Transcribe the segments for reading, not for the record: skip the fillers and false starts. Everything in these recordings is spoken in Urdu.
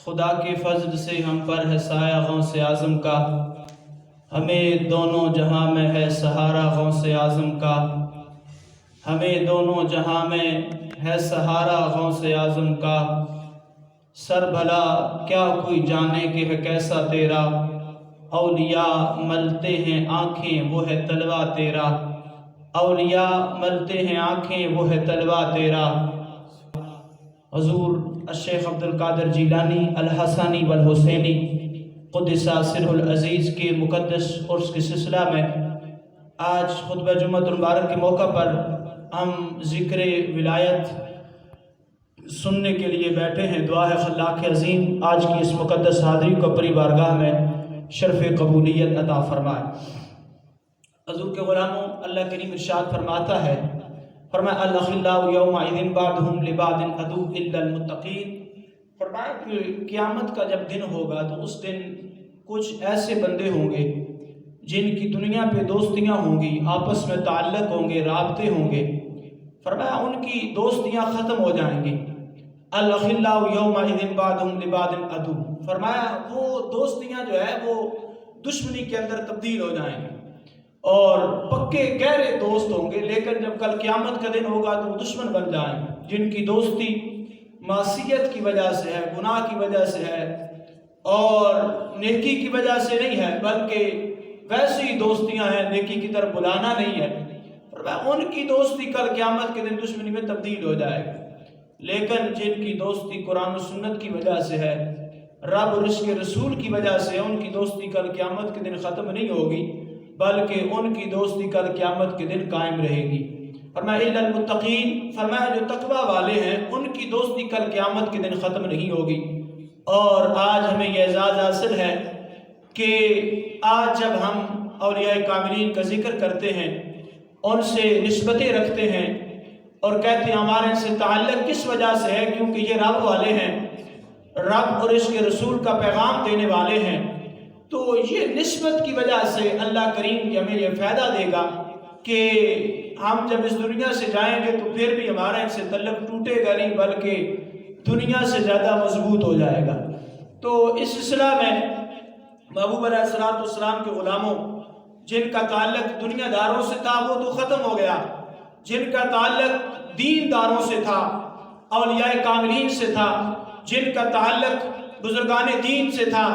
خدا کے فضل سے ہم پر ہے سایہ غوث اعظم کا، ہمیں دونوں جہاں میں ہے سہارا غوث اعظم کا، ہمیں دونوں جہاں میں ہے سہارا غوث اعظم کا۔ سر بھلا کیا کوئی جانے کہ ہے کیسا تیرا، اولیاء ملتے ہیں آنکھیں وہ ہے طلوہ تیرا، اولیاء ملتے ہیں آنکھیں وہ ہے طلوہ تیرا۔ حضور الشیخ عبد القادر جیلانی الحسانی والحسینی قدس سرہ العزیز کے مقدس عرس کے سلسلہ میں آج خطبہ جمعۃ المبارک کے موقع پر ہم ذکر ولایت سننے کے لیے بیٹھے ہیں۔ دعا ہے خلاق عظیم آج کی اس مقدس حاضری کو اپنی بارگاہ میں شرف قبولیت عطا فرمائے۔ حضور کے غلاموں، اللہ کریم ارشاد فرماتا ہے، فرمایا الاخلاء یومئذ بعضهم لبعض عدو الا المتقین۔ فرمایا کہ قیامت کا جب دن ہوگا تو اس دن کچھ ایسے بندے ہوں گے جن کی دنیا پہ دوستیاں ہوں گی، آپس میں تعلق ہوں گے، رابطے ہوں گے، فرمایا ان کی دوستیاں ختم ہو جائیں گی۔ الاخلاء یومئذ بعضهم لبعض عدو، فرمایا وہ دوستیاں جو ہے وہ دشمنی کے اندر تبدیل ہو جائیں گی اور پکے گہرے دوست ہوں گے، لیکن جب کل قیامت کا دن ہوگا تو وہ دشمن بن جائیں گے۔ جن کی دوستی معصیت کی وجہ سے ہے، گناہ کی وجہ سے ہے اور نیکی کی وجہ سے نہیں ہے، بلکہ ویسی دوستیاں ہیں نیکی کی طرف بلانا نہیں ہے، ان کی دوستی کل قیامت کے دن دشمنی میں تبدیل ہو جائے گی۔ لیکن جن کی دوستی قرآن و سنت کی وجہ سے ہے، رب اور اس کے رسول کی وجہ سے، ان کی دوستی کل قیامت کے دن ختم نہیں ہوگی بلکہ ان کی دوستی کل قیامت کے دن قائم رہے گی۔ فرمایا الا المتقین، فرمایا جو تقوی والے ہیں ان کی دوستی کل قیامت کے دن ختم نہیں ہوگی۔ اور آج ہمیں یہ اعزاز حاصل ہے کہ آج جب ہم اولیاء کاملین کا ذکر کرتے ہیں، ان سے نسبتیں رکھتے ہیں اور کہتے ہیں ہمارے ان سے تعلق کس وجہ سے ہے، کیونکہ یہ رب والے ہیں، رب اور اس کے رسول کا پیغام دینے والے ہیں، تو یہ نسبت کی وجہ سے اللہ کریم ہمیں یہ فائدہ دے گا کہ ہم جب اس دنیا سے جائیں گے تو پھر بھی ہمارا ان سے تعلق ٹوٹے گا نہیں بلکہ دنیا سے زیادہ مضبوط ہو جائے گا۔ تو اس سلسلہ میں محبوب علیہ السلام کے غلاموں، جن کا تعلق دنیا داروں سے تھا وہ تو ختم ہو گیا، جن کا تعلق دین داروں سے تھا، اولیاء کاملین سے تھا، جن کا تعلق بزرگان دین سے تھا،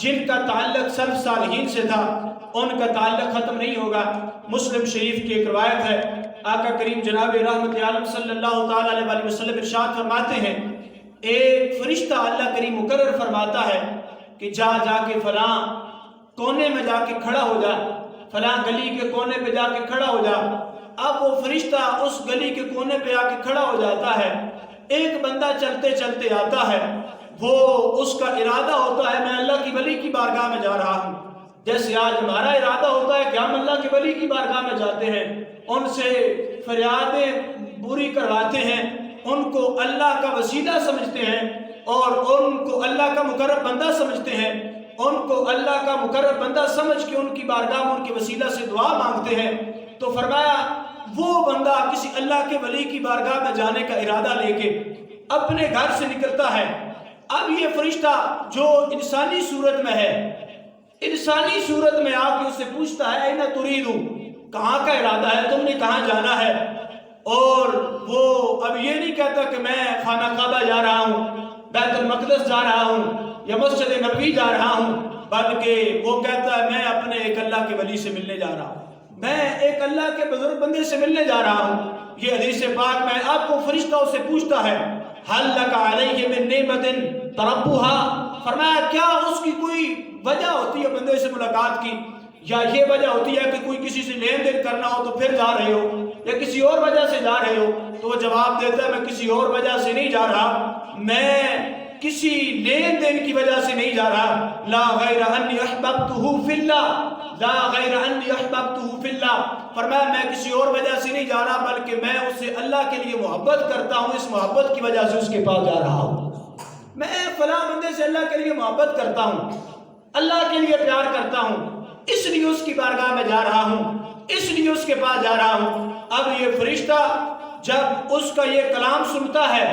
جن کا تعلق سلف صالحین سے تھا، ان کا تعلق ختم نہیں ہوگا۔ مسلم شریف کی ایک روایت ہے، آقا کریم جناب رحمت عالم صلی اللہ تعالی علیہ وسلم ارشاد فرماتے ہیں، ایک فرشتہ اللہ کریم مقرر فرماتا ہے کہ جا کے فلاں کونے میں جا کے کھڑا ہو جا، فلاں گلی کے کونے پہ جا کے کھڑا ہو جا۔ اب وہ فرشتہ اس گلی کے کونے پہ آ کے کھڑا ہو جاتا ہے، ایک بندہ چلتے چلتے آتا ہے، وہ اس کا ارادہ ہوتا ہے میں اللہ کی ولی کی بارگاہ میں جا رہا ہوں، جیسے آج ہمارا ارادہ ہوتا ہے کہ ہم اللہ کے ولی کی بارگاہ میں جاتے ہیں، ان سے فریادیں پوری کرواتے ہیں، ان کو اللہ کا وسیلہ سمجھتے ہیں اور ان کو اللہ کا مقرب بندہ سمجھتے ہیں، ان کو اللہ کا مقرب بندہ سمجھ کے ان کی بارگاہ میں ان کے وسیلہ سے دعا مانگتے ہیں۔ تو فرمایا وہ بندہ کسی اللہ کے ولی کی بارگاہ میں جانے کا ارادہ لے کے اپنے گھر سے نکلتا ہے۔ اب یہ فرشتہ جو انسانی صورت میں ہے، انسانی صورت میں آ کے اس سے پوچھتا ہے اینا تریدو، کہاں کا ارادہ ہے، تم نے کہاں جانا ہے؟ اور وہ اب یہ نہیں کہتا کہ میں خانہ کعبہ جا رہا ہوں، بیت المقدس جا رہا ہوں یا مسجد نبوی جا رہا ہوں، بلکہ وہ کہتا ہے میں اپنے ایک اللہ کے ولی سے ملنے جا رہا ہوں، میں ایک اللہ کے بزرگ بندے سے ملنے جا رہا ہوں۔ یہ حدیث پاک میں آپ کو فرشتہ اسے پوچھتا ہے حل لک علیہ من نعمت تربوها، فرمایا کیا اس کی کوئی وجہ ہوتی ہے بندے سے ملاقات کی، یا یہ وجہ ہوتی ہے کہ کوئی کسی سے لین دین کرنا ہو تو پھر جا رہے ہو، یا کسی اور وجہ سے جا رہے ہو؟ تو وہ جواب دیتا ہے میں کسی اور وجہ سے نہیں جا رہا، میں کسی لین دین کی وجہ سے نہیں جا رہا، لا غیر انی احببتہ فی اللہ، لا غیر انی احببتہ فی اللہ، فرمایا میں کسی اور وجہ سے نہیں جا رہا بلکہ میں اس سے اللہ کے لیے محبت کرتا ہوں، اس محبت کی وجہ سے اس کے پاس جا رہا ہوں، میں فلاں بندے سے اللہ کے لیے محبت کرتا ہوں، اللہ کے لیے پیار کرتا ہوں، اس لیے اس کی بارگاہ میں جا رہا ہوں، اس لیے اس کے پاس جا رہا ہوں۔ اب یہ فرشتہ جب اس کا یہ کلام سنتا ہے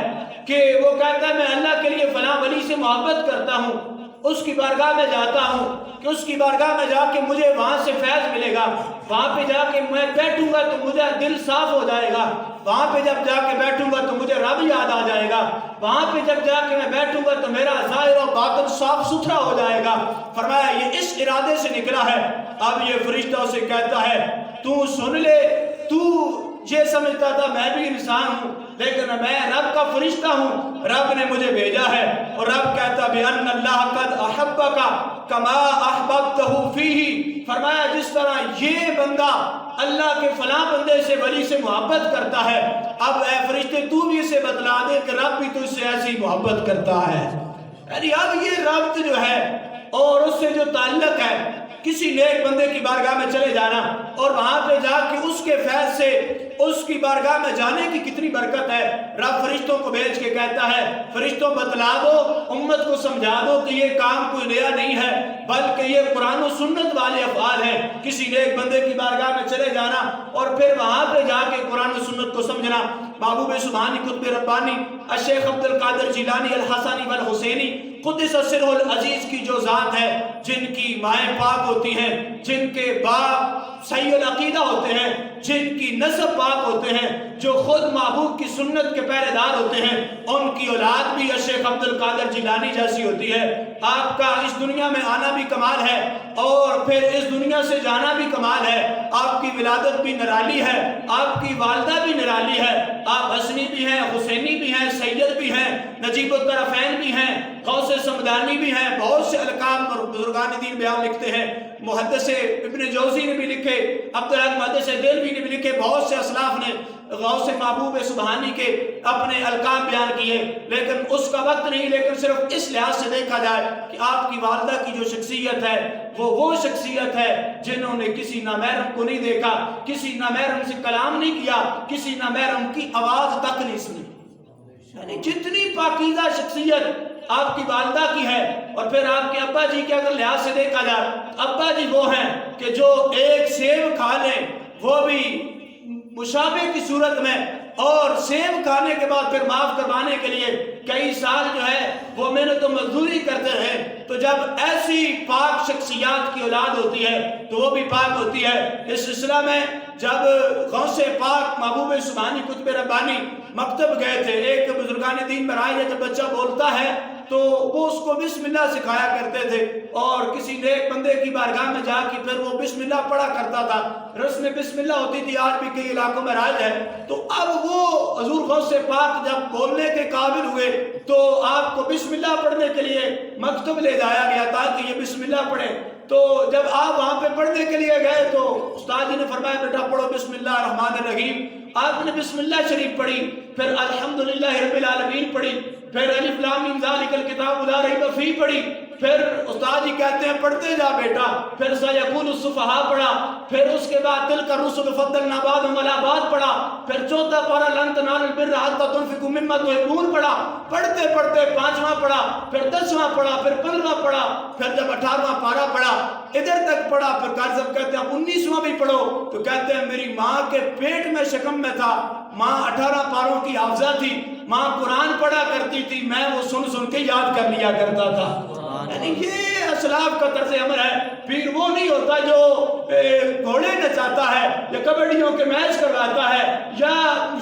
کہ وہ کہتا ہے میں اللہ کے لیے فلاں ولی سے محبت کرتا ہوں، اس کی بارگاہ میں جاتا ہوں کہ اس کی بارگاہ میں جا کے مجھے وہاں سے فیض ملے گا، وہاں پہ جا کے میں بیٹھوں گا تو مجھے دل صاف ہو جائے گا، وہاں پہ جب جا کے بیٹھوں گا تو مجھے رب یاد آ جائے گا، وہاں پہ جب جا کے میں بیٹھوں گا تو میرا ظاہر و باطن صاف ستھرا ہو جائے گا۔ فرمایا یہ اس ارادے سے نکلا ہے۔ اب یہ فرشتوں سے کہتا ہے تو سن لے، تو یہ سمجھتا تھا میں بھی انسان ہوں لیکن میں رب کا فرشتہ ہوں، رب نے مجھے بھیجا ہے، اور رب کہتا بِأَنَّ اللَّهَ قَدْ أَحَبَّكَ كَمَا أَحْبَبْتَهُ فِيهِ، فرمایا جس طرح یہ بندہ اللہ کے فلاں بندے سے ولی سے محبت کرتا ہے، اب اے فرشتے تو بھی اسے بتلا دے کہ رب بھی تو اس سے ایسی محبت کرتا ہے۔ یعنی اب یہ ربط جو ہے اور اس سے جو تعلق ہے، کسی نیک بندے کی بارگاہ میں چلے جانا اور وہاں پہ جا کے اس کے فیض سے اس کی بارگاہ میں جانے کی کتنی برکت ہے۔ رب فرشتوں کو بھیج کے کہتا ہے فرشتوں بتلا دو، امت کو سمجھا دو کہ یہ کام کوئی نیا نہیں ہے بلکہ یہ قرآن و سنت والے افعال ہیں۔ کسی نیک بندے کی بارگاہ میں چلے جانا اور پھر وہاں پہ جا کے قرآن و سنت کو سمجھنا۔ محبوب سبحانی قطب ربانی الشیخ عبد القادر جیلانی الحسانی والحسینی قدس سرہ العزیز کی جو ذات ہے، جن کی مائیں پاک ہوتی ہیں، جن کے باپ صحیح العقیدہ ہوتے ہیں، جن کی نسب پاک ہوتے ہیں، جو خود محبوب کی سنت کے پہرے دار ہوتے ہیں، ان کی اولاد بھی الشیخ عبد القادر جیلانی جیسی ہوتی ہے۔ آپ کا اس دنیا میں آنا بھی کمال ہے اور پھر اس دنیا سے جانا بھی کمال ہے۔ آپ کی ولادت بھی نرالی ہے، آپ کی والدہ بھی نرالی ہے، آپ حسنی بھی ہیں، حسینی بھی ہیں، سید بھی ہیں، نجیب الطرفین بھی ہیں، غوث سمدانی بھی ہیں، بہت سے القاب اور بزرگان دین بیان لکھتے ہیں۔ محدث ابن جوزی نے بھی لکھے، عبدالحق محدث دہلوی نے بھی لکھے، بہت سے اسلاف نے غوث محبوب سبحانی کے اپنے القاب بیان کیے، لیکن اس کا وقت نہیں، لیکن صرف اس لحاظ سے دیکھا جائے کہ آپ کی والدہ کی جو شخصیت ہے وہ شخصیت ہے جنہوں نے کسی نامحرم کو نہیں دیکھا، کسی نامحرم سے کلام نہیں کیا، کسی نامحرم کی آواز تک نہیں سنی۔ یعنی جتنی پاکیزہ شخصیت آپ کی والدہ کی ہے، اور پھر آپ کے ابا جی کے اگر لحاظ سے دیکھا جائے، ابا جی وہ ہیں کہ جو ایک سیب کھا لیں وہ بھی مشابہ کی صورت میں، اور سیب کھانے کے بعد پھر معاف کروانے کے لیے کئی سال جو ہے وہ محنت و مزدوری کرتے رہے۔ تو جب ایسی پاک شخصیات کی اولاد ہوتی ہے تو وہ بھی پاک ہوتی ہے۔ اس سلسلہ میں جب غوث پاک محبوب سبحانی قطب ربانی مکتب گئے تھے، ایک بزرگان دین میں رائے جب بچہ بولتا ہے تو وہ اس کو بسم اللہ سکھایا کرتے تھے، اور کسی نیک بندے کی بارگاہ میں جا کے پھر وہ بسم اللہ پڑھا کرتا تھا، رسم بسم اللہ ہوتی تھی، آج بھی کئی علاقوں میں رائج ہے۔ تو اب وہ حضور غوث پاک جب بولنے کے قابل ہوئے تو آپ کو بسم اللہ پڑھنے کے لیے مکتب لے جایا گیا تاکہ یہ بسم اللہ پڑھیں۔ تو جب آپ وہاں پہ پڑھنے کے لیے گئے تو استاد جی نے فرمایا بیٹا پڑھو بسم اللہ الرحمن الرحیم۔ آپ نے بسم اللہ شریف پڑھی، پھر الحمدللہ رب العالمین پڑھی، پھر الف لام میم ذالک الکتاب لا ریب فیہ پڑھی، پھر استاد جی کہتے ہیں پڑھتے جا بیٹا، پھر سیقول السفہاء پڑھا، پھر اس کے بعد تلک الرسل فضلنا بعضهم علی بعض پڑھا، پھر چوتھا پارہ لن تنالوا البر حتی تنفقوا مما تحبون پڑھا، پڑھتے پڑھتے پانچواں پڑھا، پھر 10واں پڑھا، پھر 15واں پڑھا، پھر جب 18واں پارہ پڑھا ادھر تک پڑھا، پھر کاظم کہتے ہیں 19واں بھی پڑھو، تو کہتے ہیں میری ماں کے پیٹ میں شکم میں تھا، ماں 18 پاروں کی حافظہ تھی، ماں قرآن پڑھا کرتی تھی، میں وہ سن سن کے یاد کر لیا کرتا تھا۔ یعنی یہ اسلاف کا طرز عمل ہے۔ پھر وہ نہیں ہوتا جو گھوڑے نچاتا ہے یا کبڈیوں کے میچ کرواتا ہے یا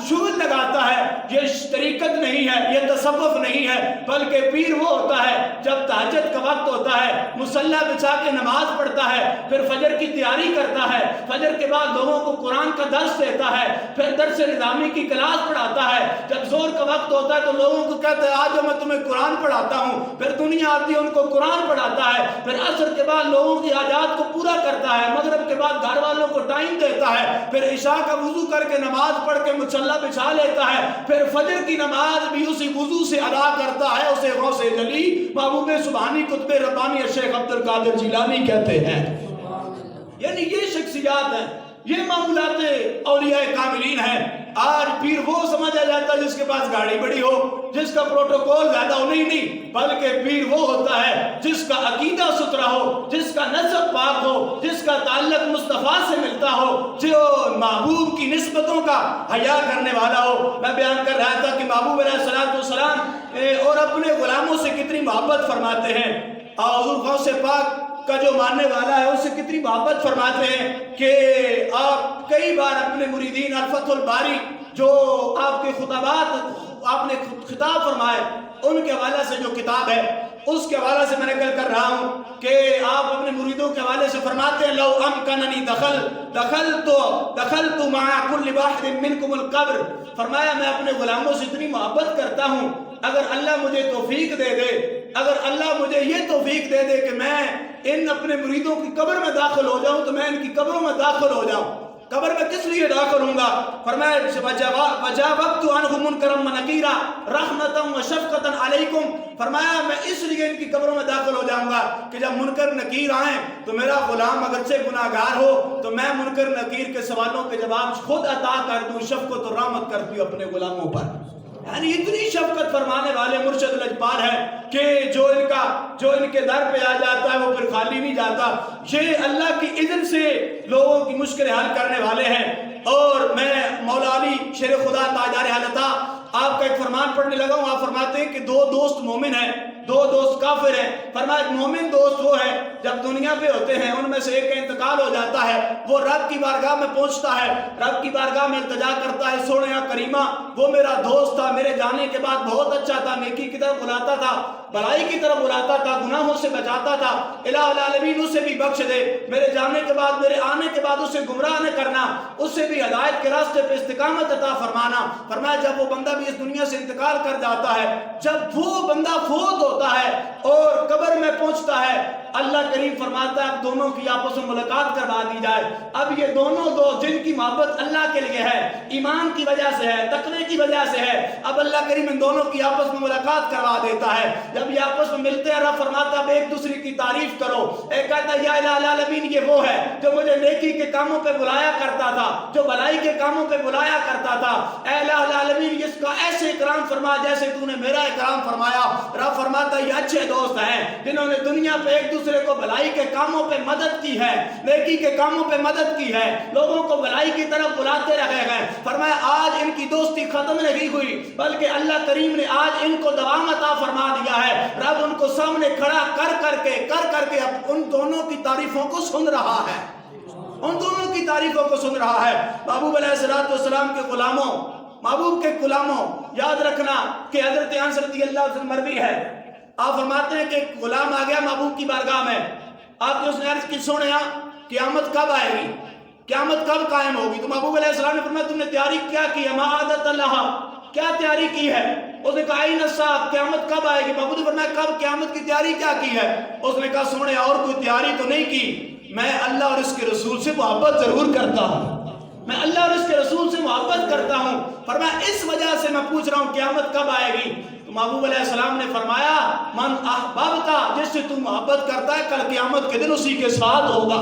شغل لگاتا ہے، یہ طریقت نہیں ہے، یہ تصوف نہیں ہے، بلکہ پیر وہ ہوتا ہے جب تہجد کا وقت ہوتا ہے مصلی بچھا کے نماز پڑھتا ہے، پھر فجر کی تیاری کرتا ہے، فجر کے بعد لوگوں کو قرآن کا درس دیتا ہے، پھر درس نظامی کی کلاس پڑھاتا ہے، جب زور کا وقت ہوتا ہے تو لوگوں کو کہتا ہے آج میں تمہیں قرآن پڑھاتا ہوں، پھر دنیا آتی ہے ان کو قرآن پڑھاتا ہے، پھر عصر کے بعد لوگوں کی حاجات کو پورا کرتا ہے، مغرب کے بعد گھر والوں کو ٹائم دیتا ہے، پھر عشاء کا وضو کر کے نماز پڑھ کے مصلی بچھا لیتا ہے، پھر فجر کی نماز بھی اسی وضو سے ادا کرتا ہے، اسے غوث جلی محبوب سبحانی قطب ربانی الشیخ عبد القادر جیلانی کہتے ہیں۔ یعنی یہ شخصیات ہیں، یہ معمولات اولیاء کاملین ہیں۔ آج پیر وہ سمجھا جاتا ہے جس کے پاس گاڑی بڑی ہو، جس کا پروٹوکول زیادہ ہو، نہیں، بلکہ پیر وہ ہوتا ہے جس کا عقیدہ ستھرا ہو، جس کا نسب پاک ہو، جس کا تعلق مصطفیٰ سے ملتا ہو، جو محبوب کی نسبتوں کا حیا کرنے والا ہو۔ میں بیان کر رہا تھا کہ محبوب علیہ السلام اور اپنے غلاموں سے کتنی محبت فرماتے ہیں، اور حضور غوث پاک کا جو ماننے والا ہے اس سے کتنی محبت فرماتے ہیں کہ آپ کئی بار اپنے مریدین الفتح الباری جو آپ کے خطابات آپ نے خطاب فرمائے ان کے حوالے سے جو کتاب ہے اس کے حوالے سے میں نقل کر رہا ہوں کہ آپ اپنے مریدوں کے حوالے سے فرماتے ہیں لو امکننی دخلت مع کل واحد منکم القبر، فرمایا میں اپنے غلاموں سے اتنی محبت کرتا ہوں، اگر اللہ مجھے توفیق دے دے، اگر اللہ مجھے یہ توفیق دے دے کہ میں ان اپنے مریدوں کی قبر میں داخل ہو جاؤں تو میں ان کی قبروں میں داخل ہو جاؤں۔ قبر میں کس لیے داخل ہوں گا؟ فرمایا وَجَابَبْتُ عَنْهُ مُنْكَرًا وَنَكِيرًا رَحْمَةً وَشَفْقَةً عَلَيْكُمْ، فرمایا میں اس لیے ان کی قبروں میں داخل ہو جاؤں گا کہ جب منکر نکیر آئیں تو میرا غلام اگرچہ گناہگار ہو تو میں منکر نکیر کے سوالوں کے جواب خود عطا کر دوں، شفقت و رحمت کرتی ہوں اپنے غلاموں پر۔ یعنی اتنی شفقت فرمانے والے مرشد لجپال ہیں کہ جو ان کے در پہ آ جاتا ہے وہ پھر خالی نہیں جاتا۔ یہ اللہ کی اذن سے لوگوں کی مشکلیں حل کرنے والے ہیں۔ اور میں مولا علی شیر خدا تاجدار حالتا آپ کا ایک فرمان پڑھنے لگا ہوں، آپ فرماتے ہیں کہ دو دوست مومن ہیں، دو دوست کافر ہیں۔ فرمایا ایک مومن دوست وہ ہے جب دنیا پہ ہوتے ہیں ان میں سے ایک کا انتقال ہو جاتا ہے، وہ رب کی بارگاہ میں پہنچتا ہے، رب کی بارگاہ میں التجا کرتا ہے، سونے یا کریمہ وہ میرا دوست تھا، میرے جانے کے بعد بہت اچھا تھا، نیکی کی طرف بلاتا تھا، بھلائی کی طرف بلاتا تھا، گناہوں سے بچاتا تھا، الہ العالمین اسے بھی بخش دے، میرے جانے کے بعد میرے آنے کے بعد اسے گمراہ نہ کرنا، اسے بھی ہدایت کے راستے پہ استقامت عطا فرمانا۔ فرمایا جب وہ بندہ بھی اس دنیا سے انتقال کر جاتا ہے، جب وہ بندہ فوت ہوتا ہے اور قبر میں پہنچتا ہے، اللہ کریم فرماتا ہے اب دونوں کی آپس میں ملاقات کروا دی جائے۔ اب یہ دونوں دوست جن کی محبت اللہ کے لیے ہے، ایمان کی وجہ سے ہے، تقوی کی وجہ سے ہے، اب اللہ کریم ان دونوں کی آپس میں ملاقات کروا دیتا ہے۔ جب یہ آپس میں ملتے ہیں رب فرماتا ہے اب ایک دوسرے کی تعریف کرو۔ ایک کہتا ہے یا الہ العالمین یہ وہ ہے جو مجھے نیکی کے کاموں پہ بلایا کرتا تھا، جو بھلائی کے کاموں پہ بلایا کرتا تھا، اے الہ العالمین اس کا ایسے اکرام فرما جیسے تو نے میرا اکرام فرمایا۔ رب فرماتا ہے یہ اچھے دوست ہیں جنہوں نے دنیا پہ ایک دوسرے کو بھلائی کے کاموں پہ مدد کی ہے، نیکی کے کاموں پہ مدد کی ہے، لوگوں کو بھلائی کی طرف بلاتے رہے ہیں۔ فرمایا آج ان کی دوستی ختم نہیں ہوئی بلکہ اللہ کریم نے آج ان کو دوام عطا فرما دیا ہے۔ رب ان کو سامنے کھڑا کر کے ان دونوں کی تعریفوں کو سن رہا ہے، ان دونوں کی تعریفوں کو سن رہا ہے۔ محبوب علیہ السلام کے غلاموں، محبوب کے غلاموں، یاد رکھنا کہ حضرت انس رضی اللہ عنہ مروی ہے، آپ فرماتے ہیں کہ ایک غلام آ گیا محبوب کی بارگاہ میں، آپ نے اس نے عرض کی سونے قیامت کب آئے گی، قیامت کب قائم ہوگی؟ تو محبوب علیہ السلام نے فرمایا تم نے تیاری کیا کی ہے؟ ما عادت اللہ، کیا تیاری کی ہے؟ اس نے کہا این الساعۃ، قیامت کب آئے گی؟ محبوب نے فرمایا کب، قیامت کی تیاری کیا کی ہے؟ اس نے کہا سونے اور کوئی تیاری تو نہیں کی، میں اللہ اور اس کے رسول سے محبت ضرور کرتا ہوں، میں اللہ اور اس کے رسول سے محبت کرتا ہوں۔ فرمایا اس وجہ سے میں پوچھ رہا ہوں قیامت کب آئے گی؟ تو محبوب علیہ السلام نے فرمایا من احببتا، جس سے تو محبت کرتا ہے کل قیامت کے دن اسی کے ساتھ ہوگا،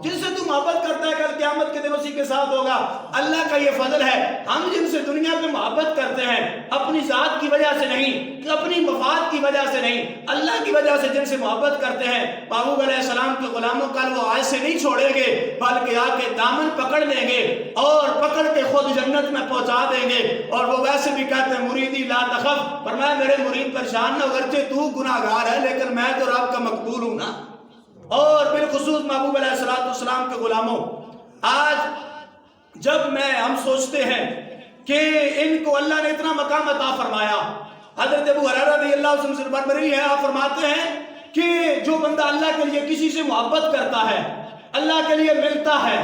جس سے تو محبت کرتا ہے کل قیامت کے دن اسی کے ساتھ ہوگا۔ اللہ کا یہ فضل ہے، ہم جن سے دنیا پہ محبت کرتے ہیں اپنی ذات کی وجہ سے نہیں، اپنی مفاد کی وجہ سے نہیں، اللہ کی وجہ سے جن سے محبت کرتے ہیں، محبوب علیہ السلام کے غلاموں کا وہ آج سے نہیں چھوڑیں گے بلکہ آ کے دامن پکڑ لیں گے اور پکڑ کے خود جنت میں پہنچا دیں گے۔ اور وہ ویسے بھی کہتے ہیں مریدی لا تخف، فرمایا میرے مرید پریشان نہ، اگرچہ تو گناہگار ہے لیکن میں تو رب کا مقبول ہوں نا۔ اور بالخصوص محبوب علیہ السلام کے غلاموں، آج جب ہم سوچتے ہیں کہ ان کو اللہ نے اتنا مقام عطا فرمایا، حضرت ابو ہریرہ رضی اللہ عنہ سے مروی ہے، آپ فرماتے ہیں کہ جو بندہ اللہ کے لیے کسی سے محبت کرتا ہے، اللہ کے لیے ملتا ہے،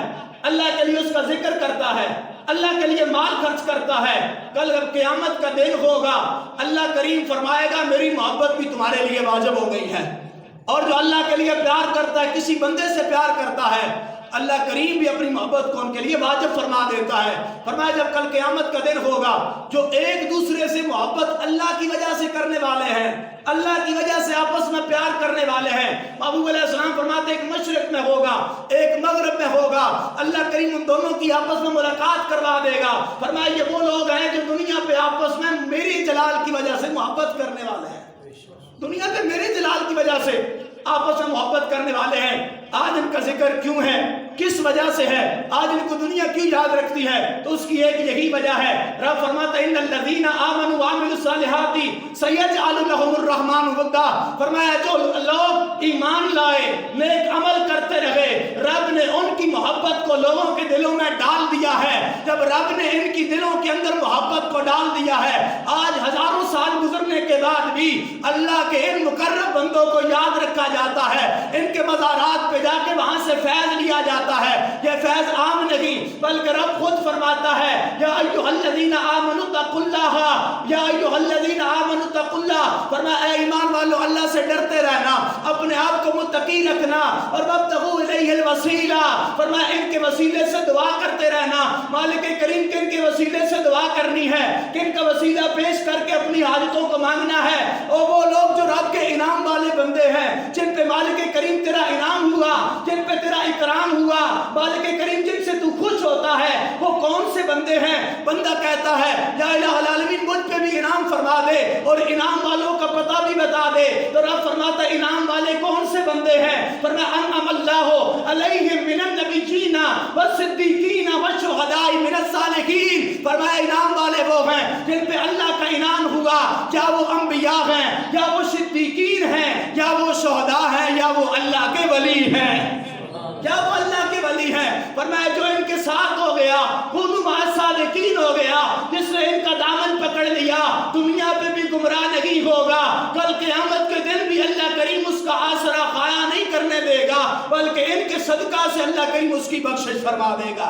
اللہ کے لیے اس کا ذکر کرتا ہے، اللہ کے لیے مال خرچ کرتا ہے، کل جب قیامت کا دن ہوگا اللہ کریم فرمائے گا میری محبت بھی تمہارے لیے واجب ہو گئی ہے۔ اور جو اللہ کے لیے پیار کرتا ہے، کسی بندے سے پیار کرتا ہے، اللہ کریم بھی اپنی محبت کو ان کے لیے واجب فرما دیتا ہے۔ فرمایا جب کل قیامت کا دن ہوگا، جو ایک دوسرے سے محبت اللہ کی وجہ سے کرنے والے ہیں، اللہ کی وجہ سے آپس میں پیار کرنے والے ہیں، محبوب علیہ السلام فرماتے ایک مشرق میں ہوگا، ایک مغرب میں ہوگا، اللہ کریم ان دونوں کی آپس میں ملاقات کروا دے گا۔ فرمایا یہ وہ لوگ ہیں جو دنیا پہ آپس میں میری جلال کی وجہ سے محبت کرنے والے ہیں، دنیا پہ میرے جلال کی وجہ سے آپس میں محبت کرنے والے ہیں۔ آج ان کا ذکر کیوں ہے، کس وجہ سے ہے، آج ان کو دنیا کیوں یاد رکھتی ہے؟ تو اس کی ایک یہی وجہ ہے، رب فرماتا ہے ان الذین آمنوا وعملوا الصالحات سیجعل لهم الرحمن ودا۔ فرمایا جو لوگ ایمان لائے، نیک عمل کرتے رہے، رب نے ان کی محبت کو لوگوں کے دلوں میں ڈال دیا ہے۔ جب رب نے ان کی دلوں کے اندر محبت کو ڈال دیا ہے، آج ہزاروں سال گزرنے کے بعد بھی اللہ کے ان مقرب بندوں کو یاد رکھا جاتا ہے، ان کے مزارات پہ جا کے وہاں سے فیض لیا جاتا ہے۔ یہ فیض عام نہیں بلکہ رب خود فرماتا ہے یا ایھا الذین آمنوا اتقوا اللہ، یا ایھا الذین آمنوا اتقوا اللہ۔ فرمایا اے ایمان والو اللہ سے ڈرتے رہنا، اپنے آپ کو متقی رکھنا، اور وابتغوا الیہ الوسیلہ، فرمایا ان کے وسیلے سے دعا کرتے رہنا۔ مالک کریم کن کے وسیلے سے دعا کرنی ہے، کن کا وسیلہ پیش کر کے اپنی حاجتوں کو مانگنا ہے؟ اور وہ لوگ جو رب کے انعام والے بندے ہیں، جن پہ مالک کریم تیرا انعام ہوا، جن پہ تیرا اکرام ہوا، مالک کریم جن سے تو خوش ہوتا ہے، وہ کون سے بندے ہیں؟ بندہ کہتا ہے یا الہ العالمین مجھ پہ بھی انعام فرما دے اور انعام والوں کا پتہ بھی بتا دے، تو رب فرماتا ہے انعام والے کون سے بندے ہیں؟ فرمایا انعم اللہ علیہم من النبیین والصدیقین والشہداء من الصالحین۔ فرمایا انعام والے وہ ہیں جن پہ اللہ کا انعام ہوا، کیا وہ انبیاء ہیں، یا وہ صدیقین ہیں، یا وہ شہداء ہیں، یا وہ اللہ کے ولی ہیں، کیا وہ اللہ کے ولی ہیں؟ فرمایا جو ان کے ساتھ ہو گیا کونوا مع الصادقین ہو گیا، جس نے ان کا دامن پکڑ لیا دنیا پہ بھی گمراہ نہیں ہوگا، کل قیامت کے دن بھی اللہ کریم اس کا آسرا خایا نہیں کرنے دے گا، بلکہ ان کے صدقہ سے اللہ کریم اس کی بخشش فرما دے گا۔